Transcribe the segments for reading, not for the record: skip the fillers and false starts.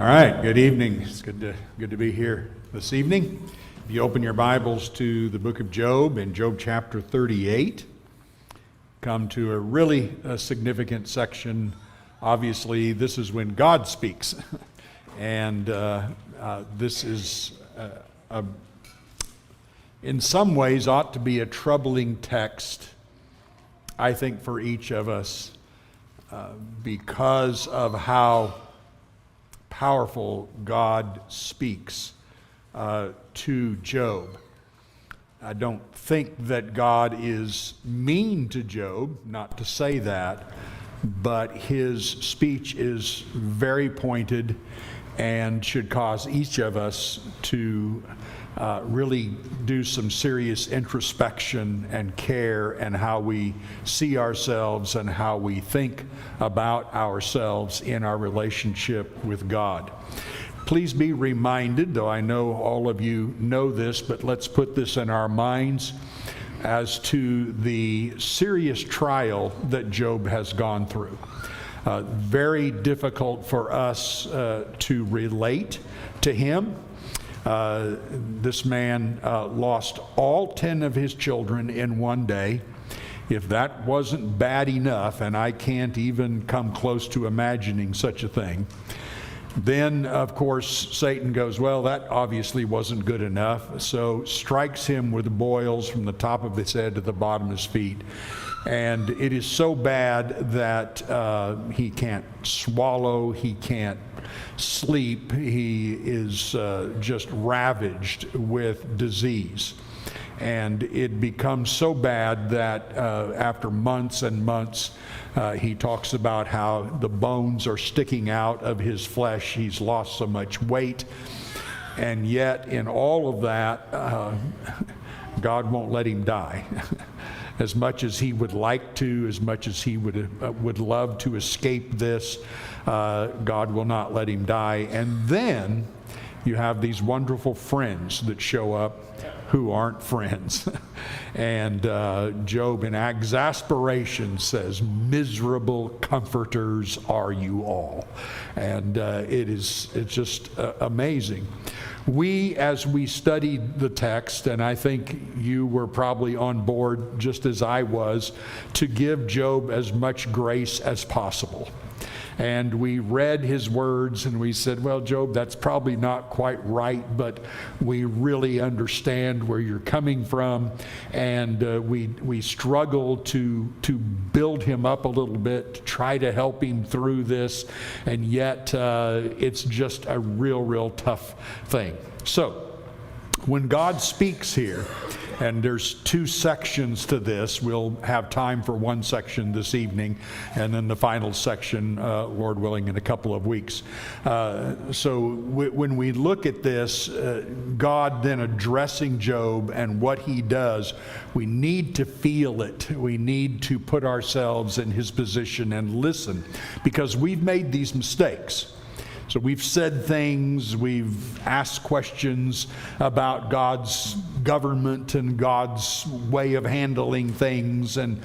All right, good evening. It's good to be here this evening. If you open your Bibles to the book of Job in Job chapter 38, come to a really significant section. Obviously, this is when God speaks. And this is, in some ways, ought to be a troubling text, I think, for each of us because of how powerful God speaks to Job. I don't think that God is mean to Job, not to say that, but his speech is very pointed and should cause each of us to really do some serious introspection and care in how we see ourselves and how we think about ourselves in our relationship with God. Please be reminded, though I know all of you know this, but let's put this in our minds as to the serious trial that Job has gone through. Very difficult for us to relate to him. This man lost all 10 of his children in one day. If that wasn't bad enough, and I can't even come close to imagining such a thing, then, of course, Satan goes, well, that obviously wasn't good enough, so strikes him with boils from the top of his head to the bottom of his feet. And it is so bad that he can't swallow, he can't sleep, he is just ravaged with disease. And it becomes so bad that after months and months, he talks about how the bones are sticking out of his flesh. He's lost so much weight. And yet, in all of that, God won't let him die. As much as he would like to, as much as he would love to escape this, God will not let him die. And then you have these wonderful friends that show up who aren't friends. And Job, in exasperation, says, "Miserable comforters are you all." And it's just amazing. As we studied the text, and I think you were probably on board just as I was, to give Job as much grace as possible. And we read his words and we said, well, Job, that's probably not quite right, but we really understand where you're coming from. And we struggle to build him up a little bit, to try to help him through this. And yet it's just a real tough thing. So when God speaks here, and there's two sections to this. We'll have time for one section this evening, and then the final section, Lord willing, in a couple of weeks. When we look at this, God then addressing Job and what he does, we need to feel it. We need to put ourselves in his position and listen, because we've made these mistakes. So we've said things, we've asked questions about God's government and God's way of handling things, and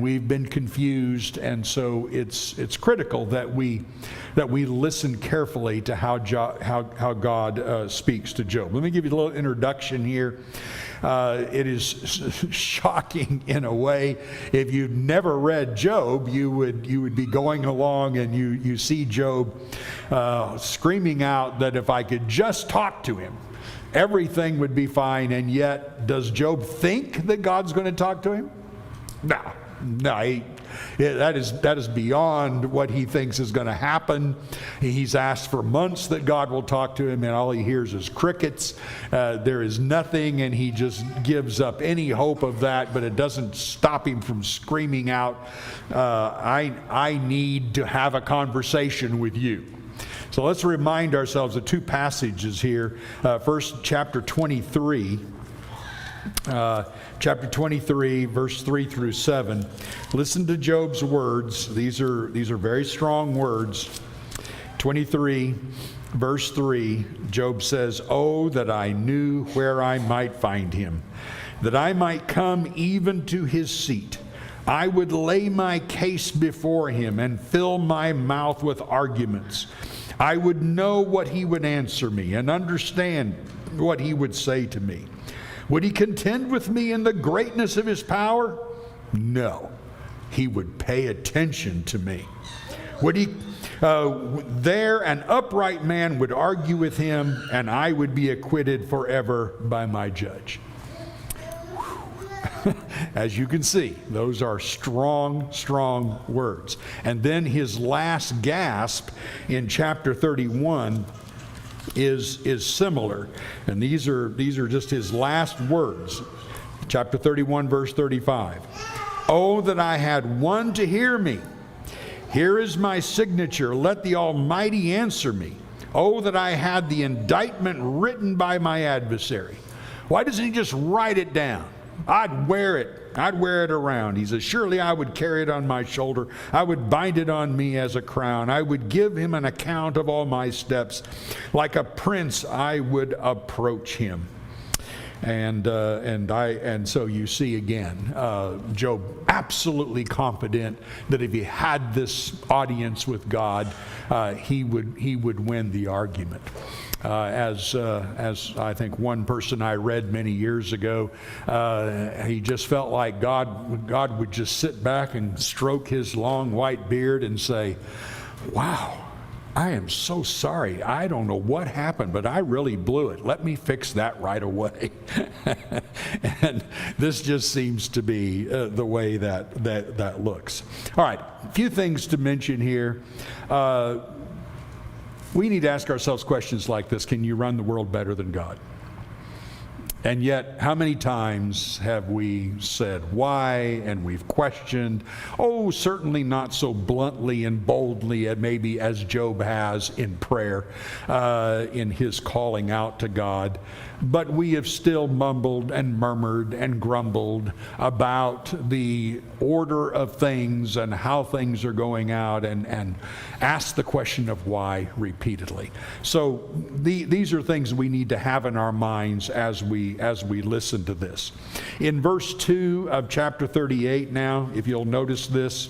we've been confused. And so it's critical that we listen carefully to how God speaks to Job. Let me give you a little introduction here. It is shocking in a way. If you've never read Job, you would be going along and you see Job screaming out that if I could just talk to him, everything would be fine. And yet, does Job think that God's going to talk to him? No. That is beyond what he thinks is going to happen. He's asked for months that God will talk to him, and all he hears is crickets. There is nothing, and he just gives up any hope of that, but it doesn't stop him from screaming out, I need to have a conversation with you. So let's remind ourselves of two passages here. First, chapter 23. Chapter 23, verse 3 through 7. Listen to Job's words. These are very strong words. 23, verse 3, Job says, "Oh, that I knew where I might find him, that I might come even to his seat. I would lay my case before him and fill my mouth with arguments. I would know what he would answer me and understand what he would say to me. Would he contend with me in the greatness of his power? No. He would pay attention to me. Would he, there an upright man would argue with him, and I would be acquitted forever by my judge. As you can see, those are strong, strong words. And then his last gasp in chapter 31 is similar. And these are just his last words. Chapter 31, verse 35. Oh, that I had one to hear me. Here is my signature. Let the Almighty answer me. Oh, that I had the indictment written by my adversary. Why doesn't he just write it down? I'd wear it. I'd wear it around. He says, surely I would carry it on my shoulder. I would bind it on me as a crown. I would give him an account of all my steps. Like a prince, I would approach him. And so you see again, Job absolutely confident that if he had this audience with God, he would win the argument. As I think one person I read many years ago, he just felt like God would just sit back and stroke his long white beard and say, wow, I am so sorry. I don't know what happened, but I really blew it. Let me fix that right away. And this just seems to be the way that looks. All right, a few things to mention here. We need to ask ourselves questions like this. Can you run the world better than God? And yet, how many times have we said why, and we've questioned, oh, certainly not so bluntly and boldly and maybe as Job has in prayer, in his calling out to God, but we have still mumbled and murmured and grumbled about the order of things and how things are going out, and asked the question of why repeatedly. So these are things we need to have in our minds as we listen to this. In verse 2 of chapter 38 now, if you'll notice this,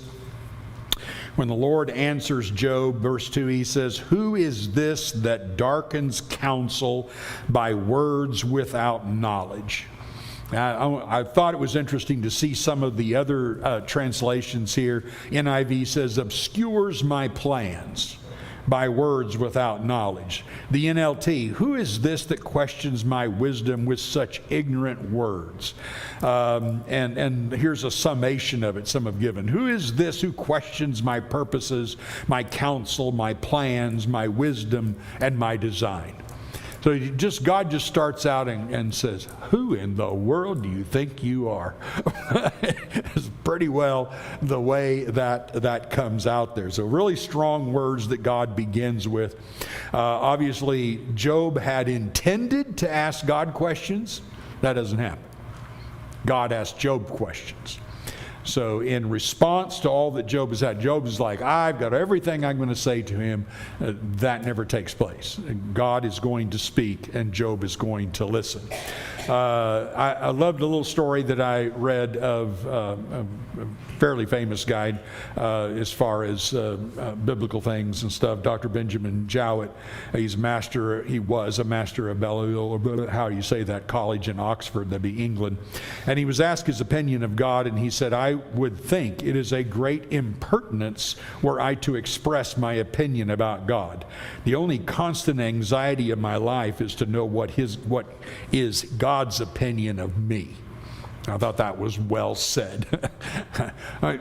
when the Lord answers Job, verse 2, he says, who is this that darkens counsel by words without knowledge? I thought it was interesting to see some of the other translations here. NIV says, obscures my plans by words without knowledge. The NLT, who is this that questions my wisdom with such ignorant words? And here's a summation of it some have given. Who is this who questions my purposes, my counsel, my plans, my wisdom, and my design? So God just starts out and says, who in the world do you think you are? It's pretty well the way that comes out there. So really strong words that God begins with. Obviously, Job had intended to ask God questions. That doesn't happen. God asked Job questions. So in response to all that Job has had, Job is like, I've got everything I'm going to say to him. That never takes place. God is going to speak, and Job is going to listen. I loved a little story that I read of a fairly famous guy as far as biblical things and stuff, Dr. Benjamin Jowett. He was a master of Balliol, how you say that, college in Oxford, that'd be England. And he was asked his opinion of God, and he said, I would think it is a great impertinence were I to express my opinion about God. The only constant anxiety of my life is to know what is God's opinion of me. I thought that was well said. I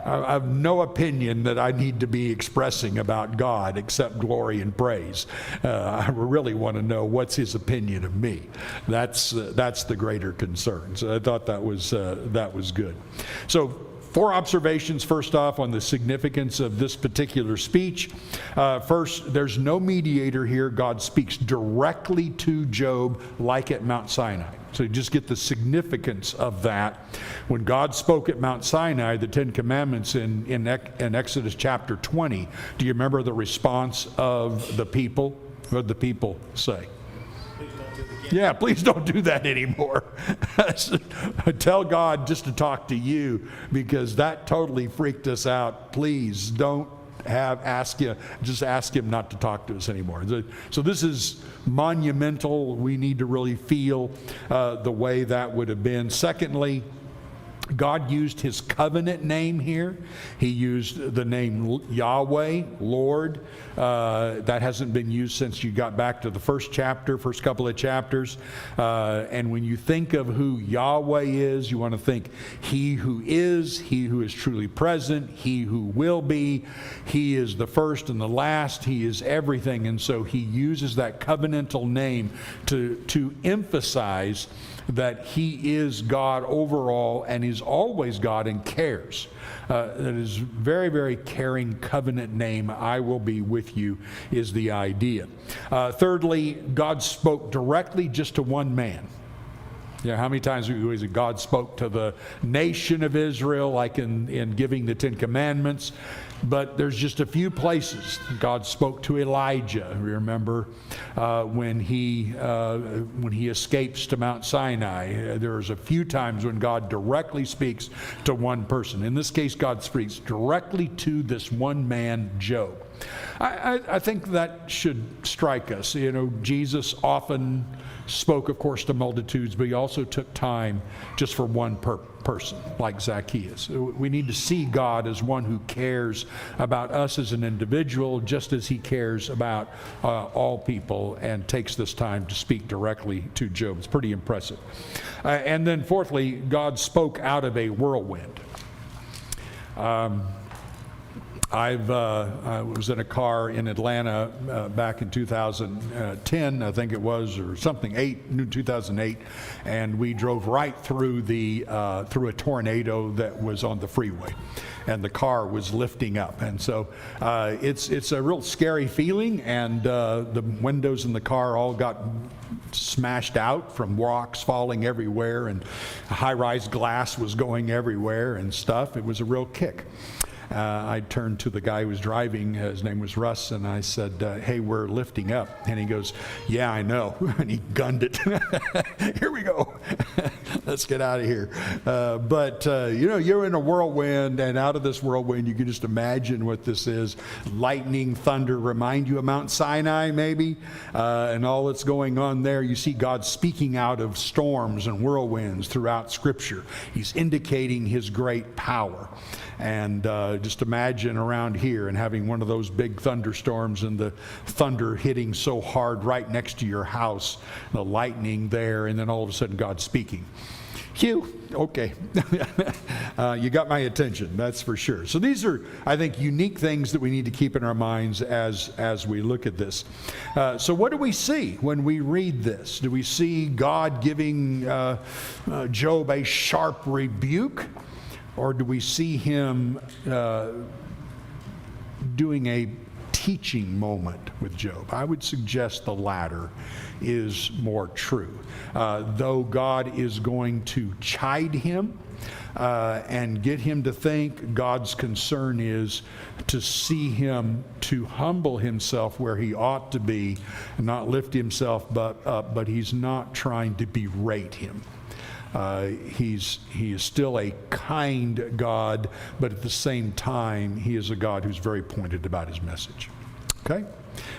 have no opinion that I need to be expressing about God except glory and praise. I really want to know what's his opinion of me. That's the greater concern. So I thought that was good. So 4 observations, first off, on the significance of this particular speech. First, there's no mediator here. God speaks directly to Job like at Mount Sinai. So you just get the significance of that. When God spoke at Mount Sinai, the 10 Commandments in Exodus chapter 20, do you remember the response of the people? What did the people say? Yeah, please don't do that anymore. Tell God just to talk to you, because that totally freaked us out. Please don't ask him not to talk to us anymore. So this is monumental. We need to really feel the way that would have been. Secondly, God used his covenant name here. He used the name Yahweh, Lord. That hasn't been used since you got back to the first couple of chapters. And when you think of who Yahweh is, you want to think he who is truly present, he who will be. He is the first and the last. He is everything. And so he uses that covenantal name to emphasize that he is God overall and is always God and cares. That is very, very caring covenant name. I will be with you is the idea. Thirdly, God spoke directly just to one man. Yeah, how many times was it God spoke to the nation of Israel, like in giving the Ten Commandments? But there's just a few places God spoke to Elijah. Remember when he escapes to Mount Sinai? There's a few times when God directly speaks to one person. In this case, God speaks directly to this one man, Job. I think that should strike us. You know, Jesus often spoke, of course, to multitudes, but he also took time just for one person, like Zacchaeus. We need to see God as one who cares about us as an individual, just as he cares about all people, and takes this time to speak directly to Job. It's pretty impressive. And then fourthly, God spoke out of a whirlwind. I was in a car in Atlanta back in 2010, I think it was, or something, 2008, and we drove right through through a tornado that was on the freeway, and the car was lifting up, and so it's a real scary feeling, and the windows in the car all got smashed out from rocks falling everywhere, and high-rise glass was going everywhere and stuff. It was a real kick. I turned to the guy who was driving, his name was Russ, and I said, hey, we're lifting up. And he goes, yeah, I know. And he gunned it. Here we go. Let's get out of here. But you're in a whirlwind, and out of this whirlwind, you can just imagine what this is. Lightning, thunder, remind you of Mount Sinai, maybe, and all that's going on there. You see God speaking out of storms and whirlwinds throughout Scripture. He's indicating his great power. And just imagine around here and having one of those big thunderstorms and the thunder hitting so hard right next to your house, the lightning there, and then all of a sudden God speaking. Phew, okay. You got my attention, that's for sure. So these are, I think, unique things that we need to keep in our minds as we look at this. So what do we see when we read this? Do we see God giving Job a sharp rebuke? Or do we see him doing a teaching moment with Job? I would suggest the latter is more true. Though God is going to chide him and get him to think, God's concern is to see him to humble himself where he ought to be, and not lift himself up, but he's not trying to berate him. He is still a kind God, but at the same time, he is a God who's very pointed about his message. Okay?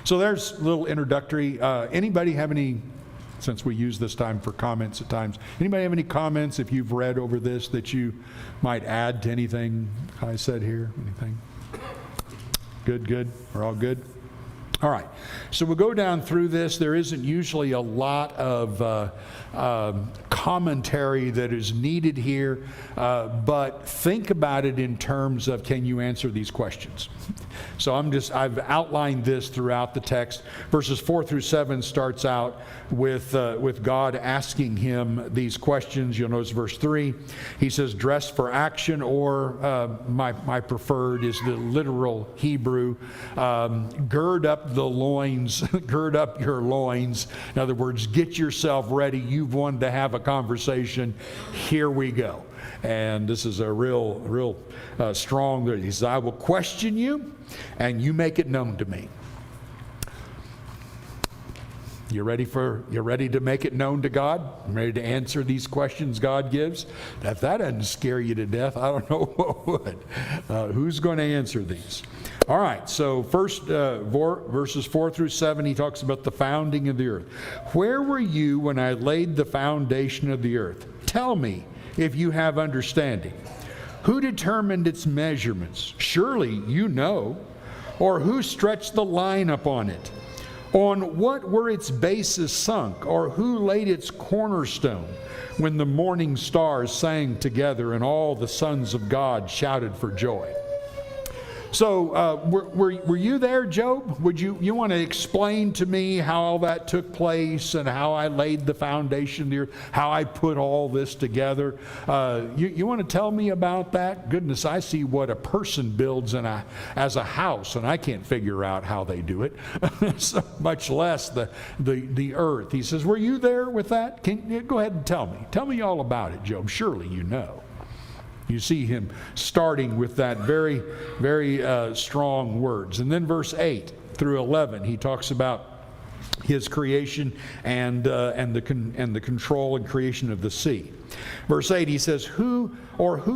So there's a little introductory. Anybody have any, since we use this time for comments at times, anybody have any comments if you've read over this that you might add to anything I said here? Anything? Good. We're all good? All right, so we'll go down through this. There isn't usually a lot of commentary that is needed here, but think about it in terms of, can you answer these questions? So I've outlined this throughout the text. Verses 4 through 7 starts out with God asking him these questions. You'll notice verse 3, he says, dress for action, or my preferred is the literal Hebrew, gird up the loins, gird up your loins. In other words, get yourself ready. You've wanted to have a conversation. Here we go. And this is a real strong, he says, I will question you, and you make it known to me. You ready to make it known to God? Ready to answer these questions God gives? If that doesn't scare you to death, I don't know what would. Who's going to answer these? All right, so first verses 4 through 7, he talks about the founding of the earth. Where were you when I laid the foundation of the earth? Tell me if you have understanding. Who determined its measurements? Surely you know. Or who stretched the line upon it? On what were its bases sunk? Or who laid its cornerstone when the morning stars sang together and all the sons of God shouted for joy? So were you there, Job? Would you want to explain to me how all that took place and how I laid the foundation of the earth, how I put all this together? You want to tell me about that? Goodness, I see what a person builds as a house, and I can't figure out how they do it, so much less the earth. He says, were you there with that? Go ahead and tell me. Tell me all about it, Job. Surely you know. You see him starting with that very, very strong words. And then verse 8 through 11, he talks about his creation and the control and creation of the sea. Verse 8, he says, Who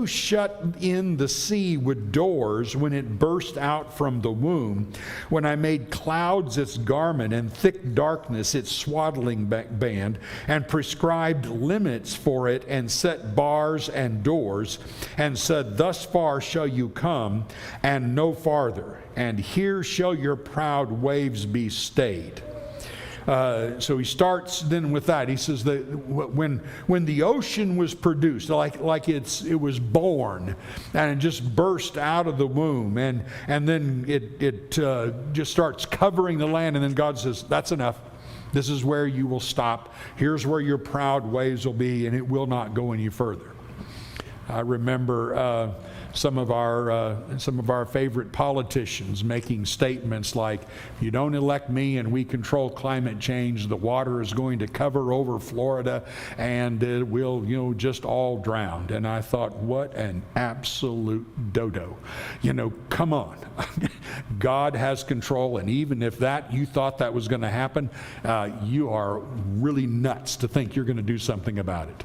shut in the sea with doors when it burst out from the womb, when I made clouds its garment and thick darkness its swaddling band, and prescribed limits for it, and set bars and doors, and said, Thus far shall you come, and no farther, and here shall your proud waves be stayed. So he starts then with that. He says that when the ocean was produced, like it was born, and it just burst out of the womb, and then it just starts covering the land, and then God says, that's enough. This is where you will stop. Here's where your proud waves will be, and it will not go any further. I remember some of our favorite politicians making statements like, if you don't elect me and we control climate change, the water is going to cover over Florida and it will, just all drown. And I thought, what an absolute dodo. Come on. God has control, and even if you thought that was going to happen, you are really nuts to think you're going to do something about it.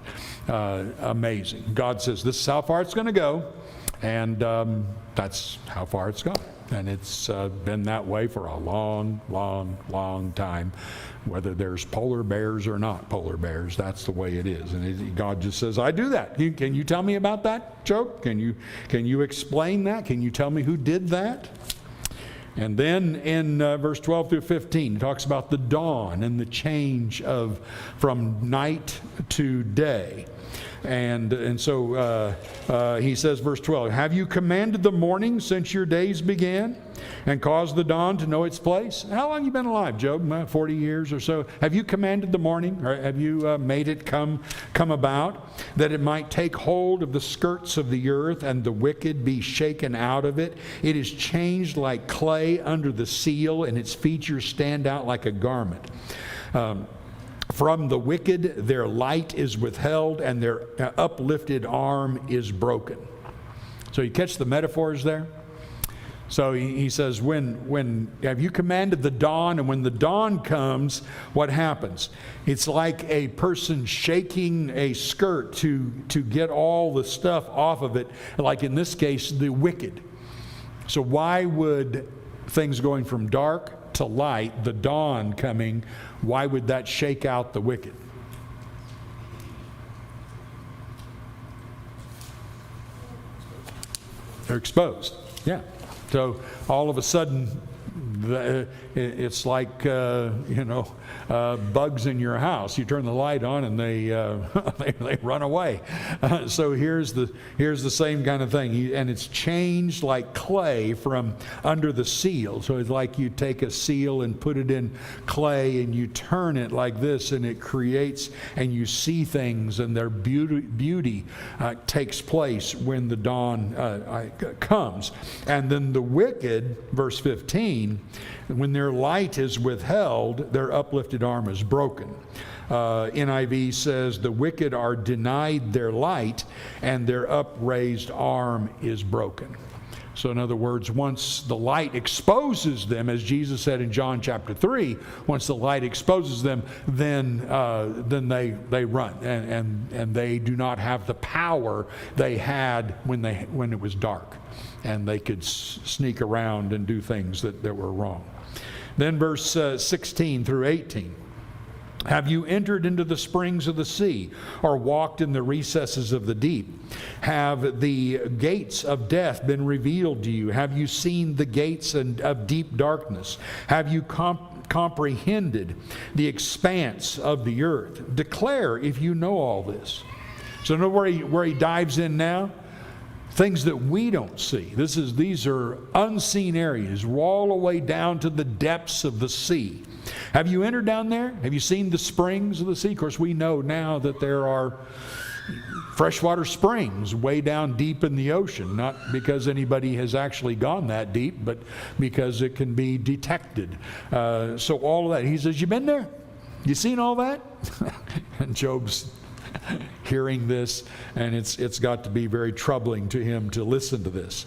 Amazing. God says, this is how far it's going to go. And that's how far it's gone. And it's been that way for a long, long, long time. Whether there's polar bears or not polar bears, that's the way it is. And God just says, I do that. Can you tell me about that, Job? Can you explain that? Can you tell me who did that? And then in verse 12 through 15, he talks about the dawn and the change from night to day. And so he says, verse 12, have you commanded the morning since your days began, and caused the dawn to know its place? How long have you been alive, Job? 40 years or so. Have you commanded the morning, or have you made it come about, that it might take hold of the skirts of the earth, and the wicked be shaken out of it? It is changed like clay under the seal, and its features stand out like a garment. From the wicked their light is withheld, and their uplifted arm is broken. So you catch the metaphors there? So he says, when have you commanded the dawn, and when the dawn comes, what happens? It's like a person shaking a skirt to get all the stuff off of it, like in this case, the wicked. So why would things going from dark to light, the dawn coming, why would that shake out the wicked? They're exposed. Yeah. So all of a sudden, it's like bugs in your house. You turn the light on and they run away. So here's the same kind of thing, and it's changed like clay from under the seal. So it's like you take a seal and put it in clay, and you turn it like this, and it creates, and you see things, and their beauty takes place when the dawn comes. And then the wicked, verse 15, when their light is withheld, their uplifted arm is broken. NIV says the wicked are denied their light, and their upraised arm is broken. So in other words, once the light exposes them, as Jesus said in John chapter 3, once the light exposes them, then they run, and they do not have the power they had when it was dark, and they could sneak around and do things that were wrong. Then verse 16 through 18. Have you entered into the springs of the sea, or walked in the recesses of the deep? Have the gates of death been revealed to you? Have you seen the gates of deep darkness? Have you comprehended the expanse of the earth? Declare if you know all this. So know where he dives in now? Things that we don't see. These are unseen areas, all the way down to the depths of the sea. Have you entered down there? Have you seen the springs of the sea? Of course, we know now that there are freshwater springs way down deep in the ocean, not because anybody has actually gone that deep, but because it can be detected. So all of that. He says, you been there? You seen all that? And Job's hearing this, and it's got to be very troubling to him to listen to this.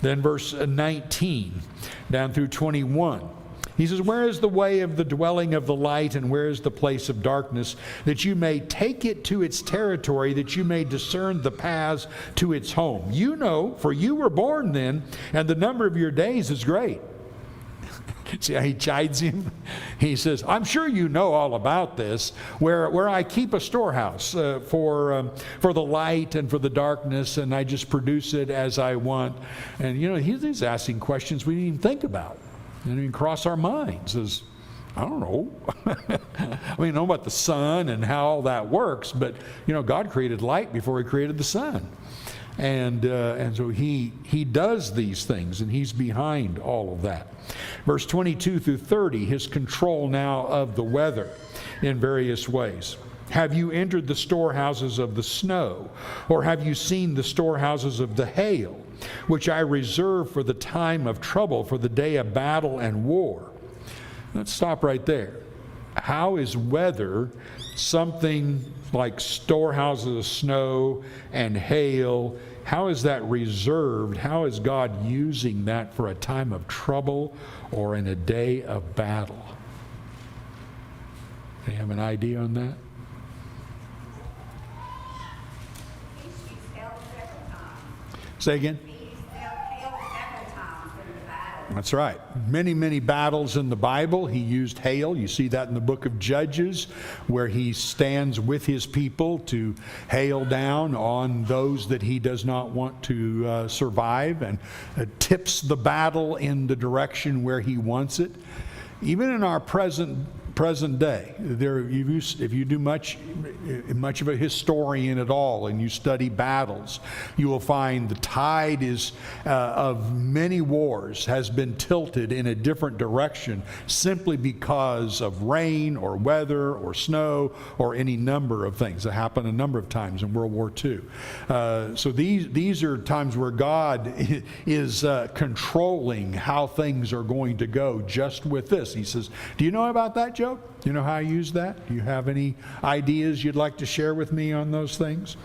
Then verse 19 down through 21. He says, where is the way of the dwelling of the light, and where is the place of darkness, that you may take it to its territory, that you may discern the paths to its home? You know, for you were born then, and the number of your days is great. See how he chides him? He says, I'm sure you know all about this, where I keep a storehouse for the light and for the darkness, and I just produce it as I want. And he's asking questions we didn't even think about. And even cross our minds as, I don't know. I mean, I know about the sun and how all that works, but God created light before he created the sun. And so he does these things, and he's behind all of that. Verse 22 through 30, his control now of the weather in various ways. Have you entered the storehouses of the snow, or have you seen the storehouses of the hail, which I reserve for the time of trouble, for the day of battle and war? Let's stop right there. How is weather something like storehouses of snow and hail? How is that reserved? How is God using that for a time of trouble or in a day of battle? Do you have an idea on that? Say again? That's right. Many, many battles in the Bible, he used hail. You see that in the book of Judges, where he stands with his people to hail down on those that he does not want to survive, and tips the battle in the direction where he wants it. Even in our present day, if you do much of a historian at all, and you study battles, you will find the tide of many wars has been tilted in a different direction simply because of rain or weather or snow or any number of things that happened a number of times in World War II. So these are times where God is controlling how things are going to go just with this. He says, do you know about that, Joe? Do you know how I use that? Do you have any ideas you'd like to share with me on those things?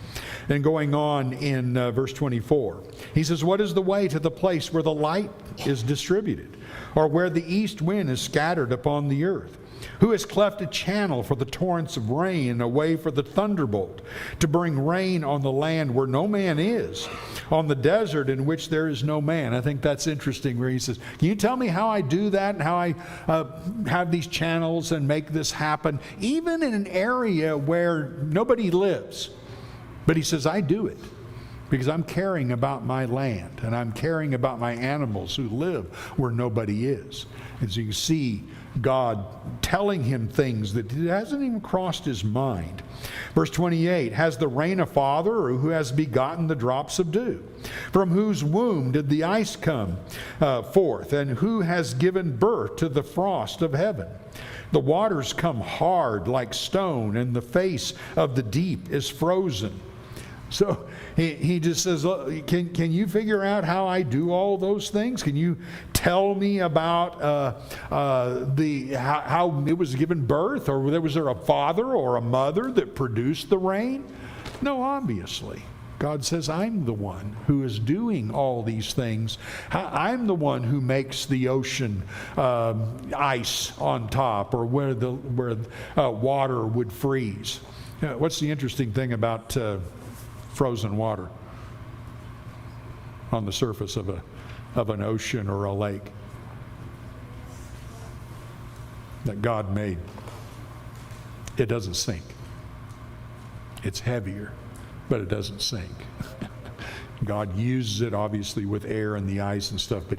And going on in verse 24, he says, what is the way to the place where the light is distributed, or where the east wind is scattered upon the earth? Who has cleft a channel for the torrents of rain, and a way for the thunderbolt, to bring rain on the land where no man is, on the desert in which there is no man? I think that's interesting, where he says, can you tell me how I do that, and how I have these channels and make this happen, even in an area where nobody lives? But he says, I do it because I'm caring about my land, and I'm caring about my animals who live where nobody is. And so you see God telling him things that hasn't even crossed his mind. Verse 28, has the rain a father, or who has begotten the drops of dew? From whose womb did the ice come forth, and who has given birth to the frost of heaven? The waters come hard like stone, and the face of the deep is frozen. So he just says, can you figure out how I do all those things? Can you tell me about how it was given birth, or was there a father or a mother that produced the rain? No, obviously. God says, I'm the one who is doing all these things. I'm the one who makes the ocean ice on top, or where water would freeze. What's the interesting thing about frozen water on the surface of an ocean or a lake that God made? It doesn't sink. It's heavier, but it doesn't sink. God uses it obviously with air and the ice and stuff, but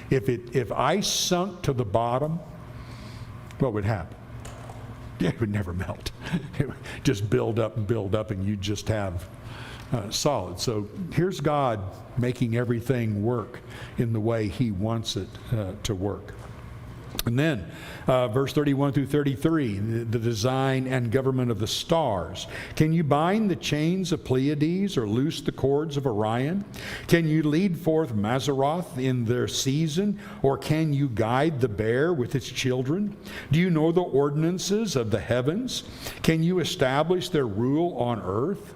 if ice sunk to the bottom, what would happen? It would never melt. It would just build up, and you'd just have solid. So here's God making everything work in the way He wants it to work. And then, verse 31 through 33, the design and government of the stars. Can you bind the chains of Pleiades or loose the cords of Orion? Can you lead forth Mazzaroth in their season, or can you guide the bear with its children? Do you know the ordinances of the heavens? Can you establish their rule on earth?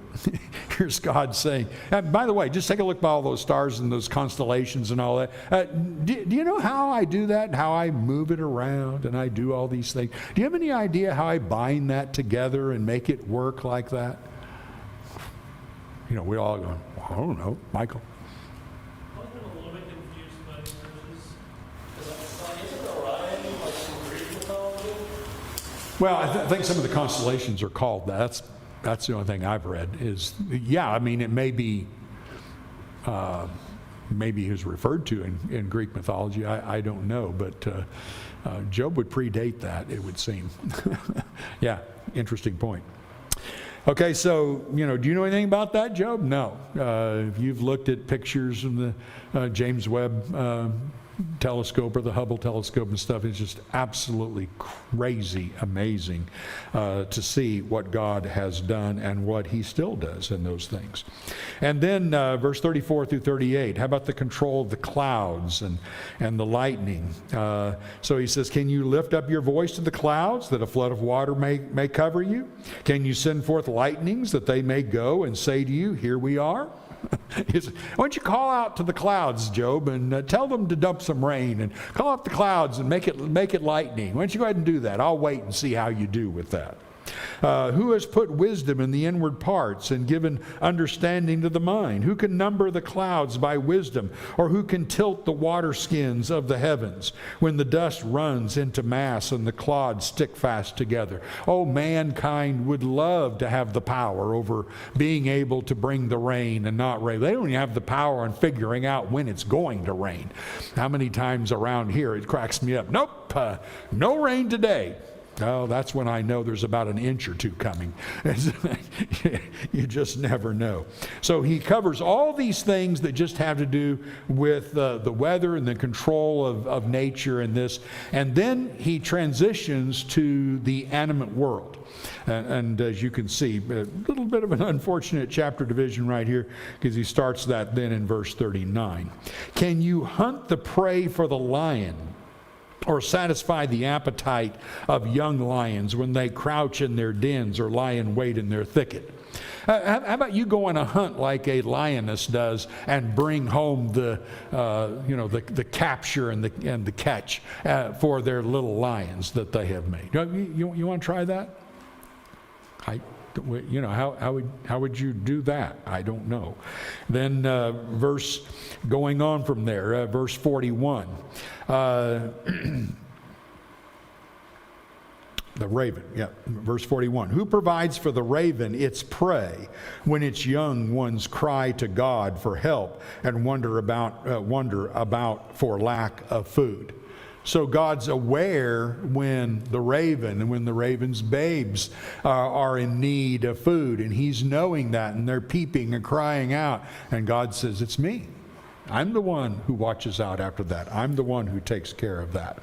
Here's God saying, and by the way, just take a look by all those stars and those constellations and all that. Do you know how I do that? How I move it around and I do all these things? Do you have any idea how I bind that together and make it work like that? You know, we all go, well, I don't know, Michael. I'm a little bit confused by these verses. Isn't Orion like some Greek mythology? Well, I think some of the constellations are called that. That's the only thing I've read is, yeah, I mean, it may be, maybe he was referred to in Greek mythology. I don't know, but Job would predate that, it would seem. Yeah, interesting point. Okay, so, do you know anything about that, Job? No. If you've looked at pictures from the James Webb telescope or the Hubble telescope and stuff, it's just absolutely crazy amazing to see what God has done and what He still does in those things. And then verse 34 through 38, how about the control of the clouds and the lightning? So he says, can you lift up your voice to the clouds that a flood of water may cover you? Can you send forth lightnings that they may go and say to you, here we are? Why don't you call out to the clouds, Job, and tell them to dump some rain, and call out the clouds and make it lightning. Why don't you go ahead and do that? I'll wait and see how you do with that. Who has put wisdom in the inward parts and given understanding to the mind? Who can number the clouds by wisdom, or who can tilt the water skins of the heavens when the dust runs into mass and the clods stick fast together? Oh, mankind would love to have the power over being able to bring the rain and not rain. They don't even have the power on figuring out when it's going to rain. How many times around here it cracks me up? Nope, no rain today. Oh, that's when I know there's about an inch or two coming. You just never know. So he covers all these things that just have to do with the weather and the control of nature and this. And then he transitions to the animate world. And as you can see, a little bit of an unfortunate chapter division right here, because he starts that then in verse 39. Can you hunt the prey for the lion, or satisfy the appetite of young lions when they crouch in their dens or lie in wait in their thicket? How about you go on a hunt like a lioness does and bring home the capture and the catch for their little lions that they have made? You want to try that? How would you do that? I don't know. Then going on from there, verse 41. The raven, verse 41. Who provides for the raven its prey when its young ones cry to God for help and wonder about for lack of food? So God's aware when the raven's babes are in need of food, and He's knowing that, and they're peeping and crying out, and God says, it's me. I'm the one who watches out after that. I'm the one who takes care of that.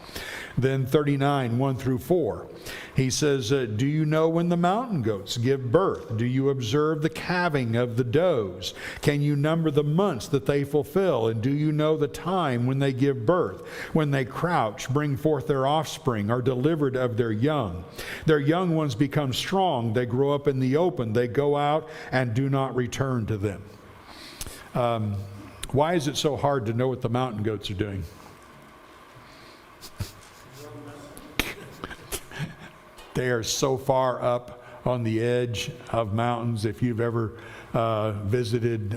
Then 39, 1 through 4. He says, do you know when the mountain goats give birth? Do you observe the calving of the does? Can you number the months that they fulfill? And do you know the time when they give birth? When they crouch, bring forth their offspring, are delivered of their young. Their young ones become strong. They grow up in the open. They go out and do not return to them. Why is it so hard to know what the mountain goats are doing? They are so far up on the edge of mountains. If you've ever visited,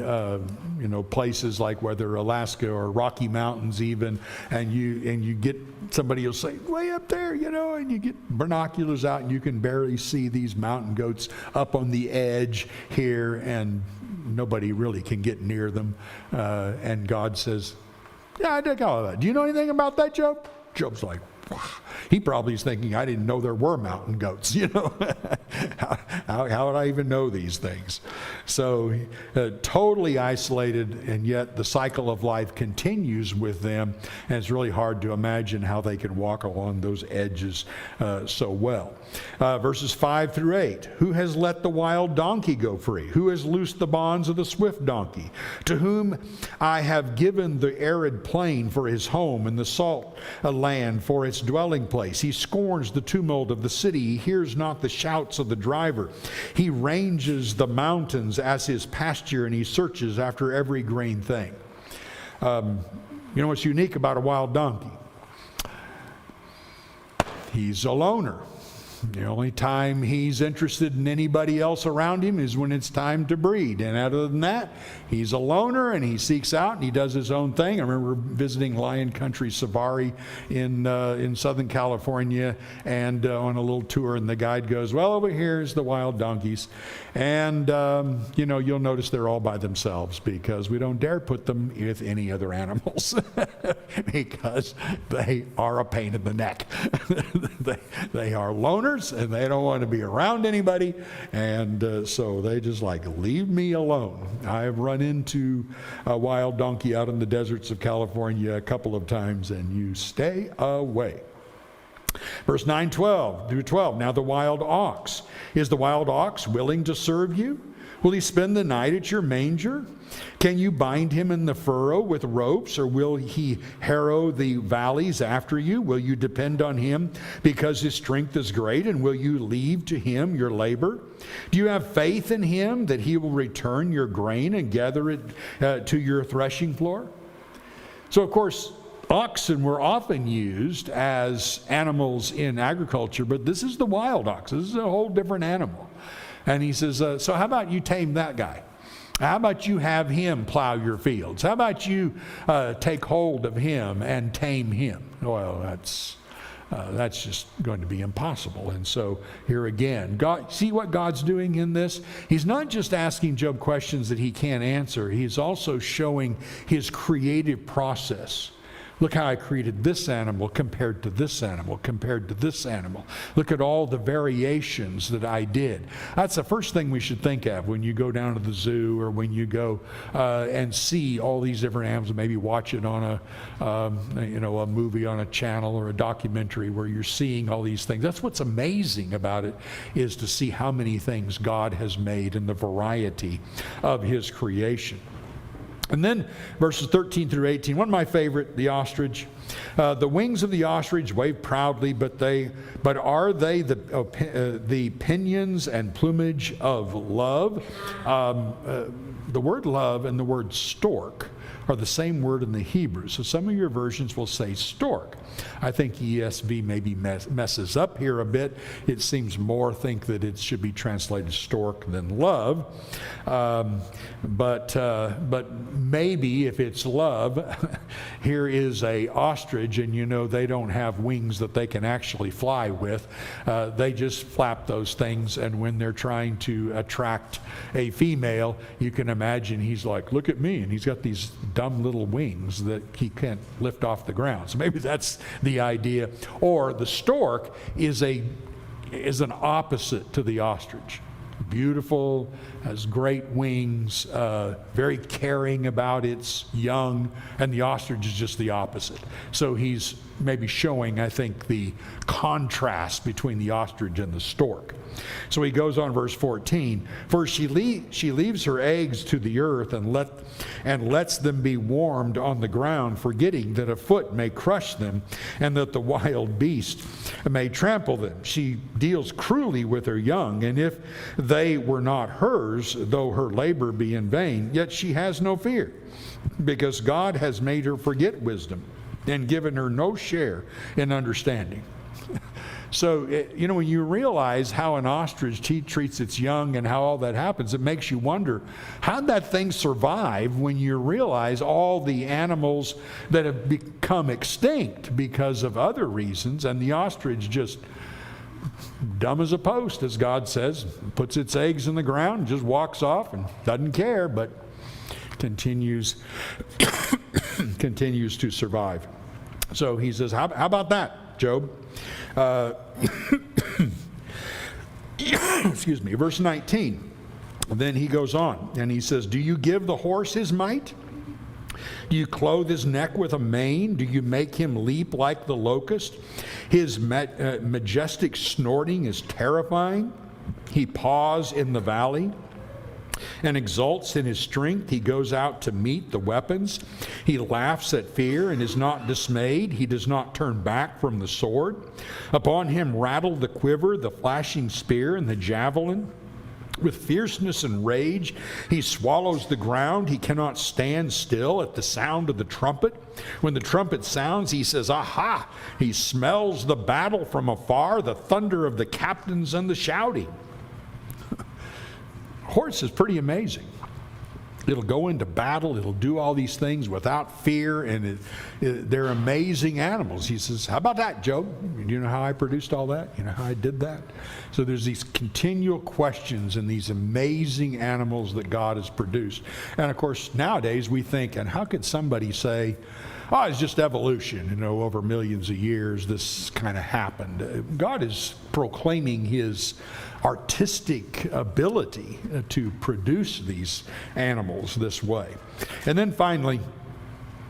places like whether Alaska or Rocky Mountains even, and you get somebody will say, way up there, and you get binoculars out and you can barely see these mountain goats up on the edge here, and nobody really can get near them. And God says, yeah, I did all of that. Do you know anything about that, Job? Job's like, wow. He probably is thinking, I didn't know there were mountain goats, how would I even know these things? So totally isolated, and yet the cycle of life continues with them, and it's really hard to imagine how they can walk along those edges so well. Verses 5 through 8. Who has let the wild donkey go free? Who has loosed the bonds of the swift donkey? To whom I have given the arid plain for his home, and the salt land for its dwelling place. He scorns the tumult of the city. He hears not the shouts of the driver. He ranges the mountains as his pasture, and he searches after every green thing. What's unique about a wild donkey? He's a loner. The only time he's interested in anybody else around him is when it's time to breed. And other than that, he's a loner, and he seeks out and he does his own thing. I remember visiting Lion Country Safari in Southern California, and on a little tour, and the guide goes, well, over here's the wild donkeys. And, you'll notice they're all by themselves because we don't dare put them with any other animals because they are a pain in the neck. They are loners, and they don't want to be around anybody, and so they just leave me alone. I have run into a wild donkey out in the deserts of California a couple of times, and you stay away. Verse 9, 12 through 12. Now the wild ox. Is the wild ox willing to serve you? Will he spend the night at your manger? Can you bind him in the furrow with ropes, or will he harrow the valleys after you? Will you depend on him because his strength is great, and will you leave to him your labor? Do you have faith in him that he will return your grain and gather it to your threshing floor? So, of course, oxen were often used as animals in agriculture, but this is the wild ox. This is a whole different animal. And he says, so how about you tame that guy? How about you have him plow your fields? How about you take hold of him and tame him? Well, that's just going to be impossible. And so here again, God, see what God's doing in this? He's not just asking Job questions that he can't answer. He's also showing his creative process. Look how I created this animal compared to this animal, compared to this animal. Look at all the variations that I did. That's the first thing we should think of when you go down to the zoo, or when you go and see all these different animals, maybe watch it on a movie on a channel or a documentary where you're seeing all these things. That's what's amazing about it, is to see how many things God has made and the variety of his creation. And then verses 13 through 18, one of my favorite, the ostrich. The wings of the ostrich wave proudly, but are they the pinions and plumage of love? The word love and the word stork are the same word in the Hebrew. So some of your versions will say stork. I think ESV maybe messes up here a bit. It seems more think that it should be translated stork than love. But maybe if it's love, here is a ostrich, and they don't have wings that they can actually fly with. They just flap those things, and when they're trying to attract a female, you can imagine he's like, look at me, and he's got these dumb little wings that he can't lift off the ground. So maybe that's the idea. Or the stork is an opposite to the ostrich. Beautiful, has great wings, very caring about its young, and the ostrich is just the opposite. So he's maybe showing, I think, the contrast between the ostrich and the stork. So he goes on, verse 14. First she leaves her eggs to the earth and lets them be warmed on the ground, forgetting that a foot may crush them and that the wild beast may trample them. She deals cruelly with her young, and if they were not hers, though her labor be in vain, yet she has no fear, because God has made her forget wisdom and given her no share in understanding. So, when you realize how an ostrich treats its young and how all that happens, it makes you wonder, how'd that thing survive when you realize all the animals that have become extinct because of other reasons, and the ostrich just dumb as a post, as God says, puts its eggs in the ground, just walks off and doesn't care, but continues to survive. So he says, how about that, Job? Excuse me, verse 19. Then he goes on and he says, do you give the horse his might? Do you clothe his neck with a mane? Do you make him leap like the locust? His majestic snorting is terrifying. He paws in the valley and exults in his strength. He goes out to meet the weapons. He laughs at fear and is not dismayed. He does not turn back from the sword. Upon him rattle the quiver, the flashing spear, and the javelin. With fierceness and rage, he swallows the ground. He cannot stand still at the sound of the trumpet. When the trumpet sounds, he says, aha! He smells the battle from afar, the thunder of the captains and the shouting. Horse is pretty amazing. It'll go into battle. It'll do all these things without fear, and they're amazing animals. He says, how about that, Job? You know how I produced all that? You know how I did that? So there's these continual questions and these amazing animals that God has produced. And of course, nowadays we think, and how could somebody say, oh, it's just evolution, over millions of years this kind of happened. God is proclaiming his artistic ability to produce these animals this way. And then finally,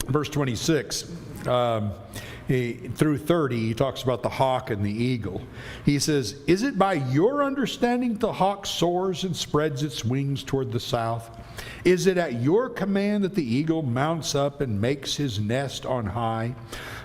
verse 26 through 30, he talks about the hawk and the eagle. He says, is it by your understanding the hawk soars and spreads its wings toward the south? Is it at your command that the eagle mounts up and makes his nest on high?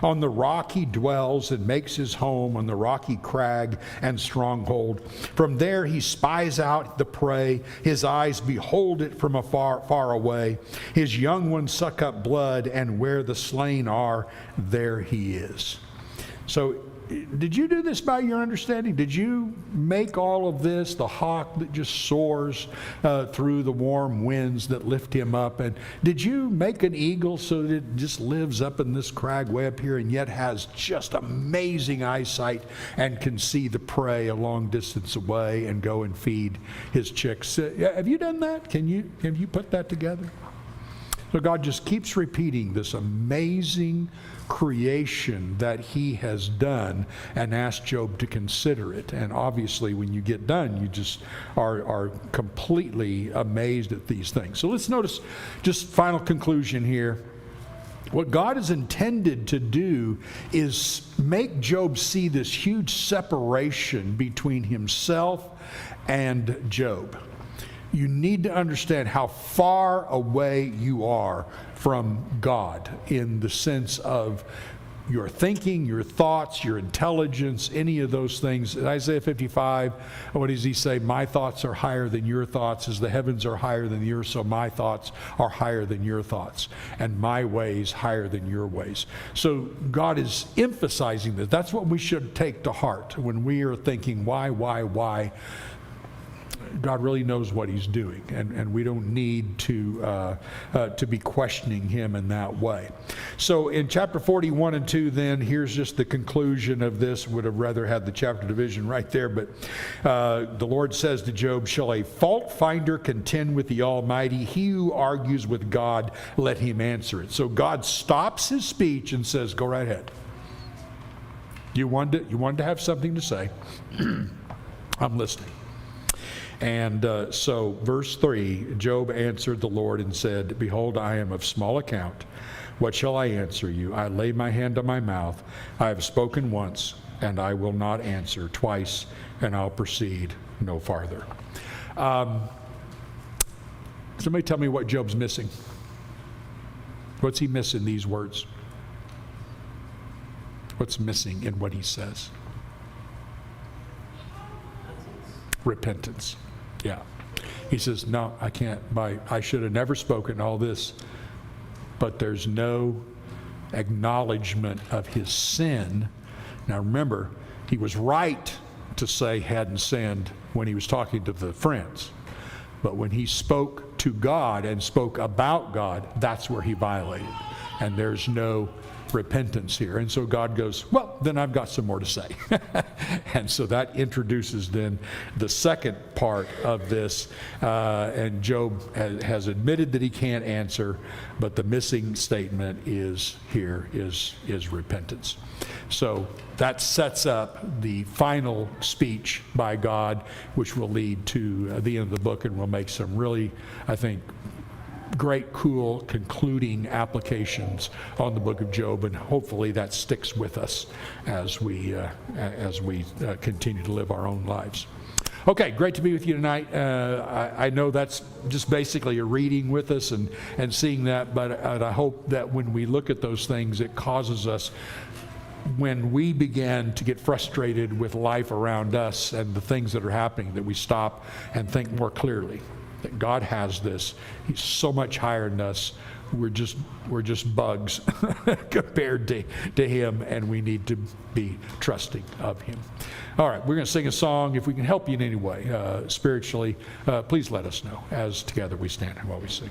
On the rock he dwells and makes his home, on the rocky crag and stronghold. From there he spies out the prey. His eyes behold it from far away. His young ones suck up blood, and where the slain are, there he is. So, did you do this by your understanding? Did you make all of this, the hawk that just soars through the warm winds that lift him up? And did you make an eagle so that it just lives up in this crag way up here and yet has just amazing eyesight and can see the prey a long distance away and go and feed his chicks? Have you done that? Have you put that together? So God just keeps repeating this amazing creation that he has done and asked Job to consider it. And obviously when you get done, you just are completely amazed at these things. So let's notice, just final conclusion here. What God is intended to do is make Job see this huge separation between himself and Job. You need to understand how far away you are from God in the sense of your thinking, your thoughts, your intelligence, any of those things. In Isaiah 55, what does he say? My thoughts are higher than your thoughts. As the heavens are higher than the earth, so my thoughts are higher than your thoughts, and my ways higher than your ways. So God is emphasizing that. That's what we should take to heart when we are thinking, why? God really knows what he's doing, and we don't need to be questioning him in that way. So in chapter 41 and 2 then, here's just the conclusion of this. Would have rather had the chapter division right there, but the Lord says to Job, shall a fault finder contend with the Almighty? He who argues with God, let him answer it. So God stops his speech and says, go right ahead. You wanted to have something to say. I'm listening. And so, verse 3, Job answered the Lord and said, Behold, I am of small account. What shall I answer you? I lay my hand on my mouth. I have spoken once, and I will not answer twice, and I'll proceed no farther. Somebody tell me what Job's missing. What's he missing these words? What's missing in what he says? Repentance. Yeah. He says, no, I can't. I should have never spoken all this. But there's no acknowledgement of his sin. Now remember, he was right to say hadn't sinned when he was talking to the friends. But when he spoke to God and spoke about God, that's where he violated. And there's no repentance here. And so God goes, well, then I've got some more to say. And so that introduces then the second part of this. And Job has admitted that he can't answer, but the missing statement is here is repentance. So that sets up the final speech by God, which will lead to the end of the book, and will make some really, I think, great, cool, concluding applications on the book of Job, and hopefully that sticks with us as we continue to live our own lives. Okay, great to be with you tonight. I know that's just basically a reading with us and seeing that, but I hope that when we look at those things, it causes us, when we begin to get frustrated with life around us and the things that are happening, that we stop and think more clearly. That God has this. He's so much higher than us. We're just bugs compared to Him, and we need to be trusting of Him. All right, we're going to sing a song. If we can help you in any way spiritually, please let us know as together we stand and while we sing.